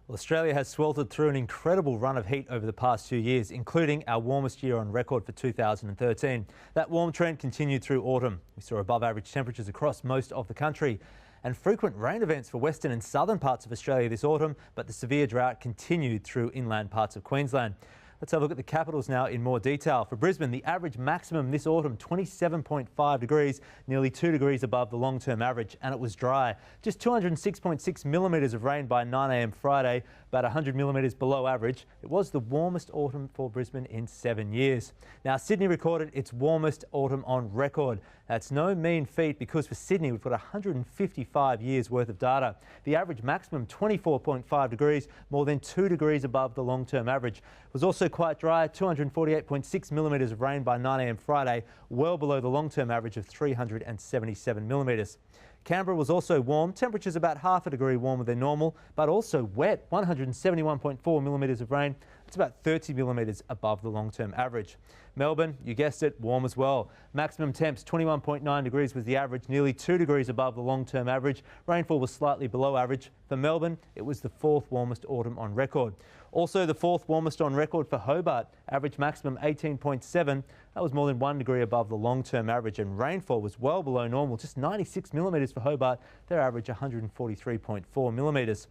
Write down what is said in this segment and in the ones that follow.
Well, Australia has sweltered through an incredible run of heat over the past 2 years, including our warmest year on record for 2013. That warm trend continued through autumn. We saw above average temperatures across most of the country and frequent rain events for western and southern parts of Australia this autumn, but the severe drought continued through inland parts of Queensland. Let's have a look at the capitals now in more detail. For Brisbane, the average maximum this autumn, 27.5 degrees, nearly 2 degrees above the long-term average, and it was dry. Just 206.6 millimetres of rain by 9 a.m. Friday, about 100 millimetres below average. It was the warmest autumn for Brisbane in 7 years. Now, Sydney recorded its warmest autumn on record. That's no mean feat because for Sydney, we've got 155 years worth of data. The average maximum, 24.5 degrees, more than 2 degrees above the long-term average. It was also quite dry, 248.6 millimetres of rain by 9 a.m. Friday, well below the long-term average of 377 millimetres. Canberra was also warm, temperatures about half a degree warmer than normal, but also wet, 171.4 millimetres of rain. It's about 30 millimetres above the long-term average. Melbourne, you guessed it, warm as well. Maximum temps, 21.9 degrees was the average, nearly 2 degrees above the long-term average. Rainfall was slightly below average. For Melbourne, it was the fourth warmest autumn on record. Also the fourth warmest on record for Hobart, average maximum 18.7. That was more than 1 degree above the long-term average, and rainfall was well below normal, just 96 millimetres for Hobart, their average 143.4 millimetres.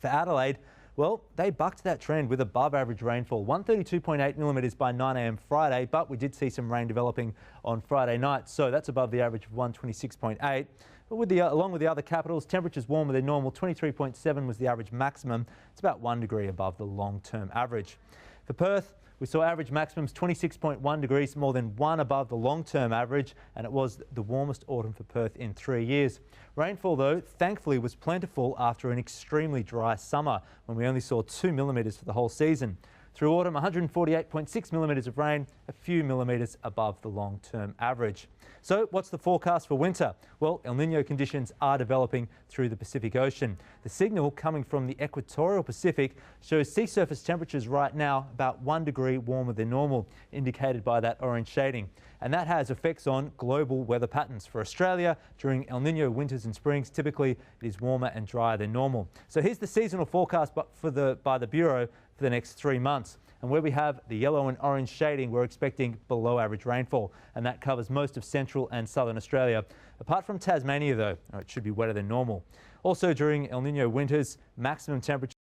For Adelaide, well, they bucked that trend with above average rainfall, 132.8 millimetres by 9 a.m. Friday, but we did see some rain developing on Friday night, so that's above the average of 126.8. But along with the other capitals, temperatures warmer than normal, 23.7 was the average maximum. It's about 1 degree above the long-term average. For Perth, we saw average maximums 26.1 degrees, more than 1 above the long-term average, and it was the warmest autumn for Perth in 3 years. Rainfall, though, thankfully was plentiful after an extremely dry summer when we only saw 2 millimetres for the whole season. Through autumn, 148.6 millimetres of rain, a few millimetres above the long-term average. So what's the forecast for winter? Well, El Nino conditions are developing through the Pacific Ocean. The signal coming from the equatorial Pacific shows sea surface temperatures right now about 1 degree warmer than normal, indicated by that orange shading. And that has effects on global weather patterns. For Australia, during El Nino winters and springs, typically it is warmer and drier than normal. So here's the seasonal forecast by the Bureau for the next 3 months. And where we have the yellow and orange shading, we're expecting below average rainfall, and that covers most of central and southern Australia. Apart from Tasmania, though, it should be wetter than normal. Also during El Nino winters, maximum temperature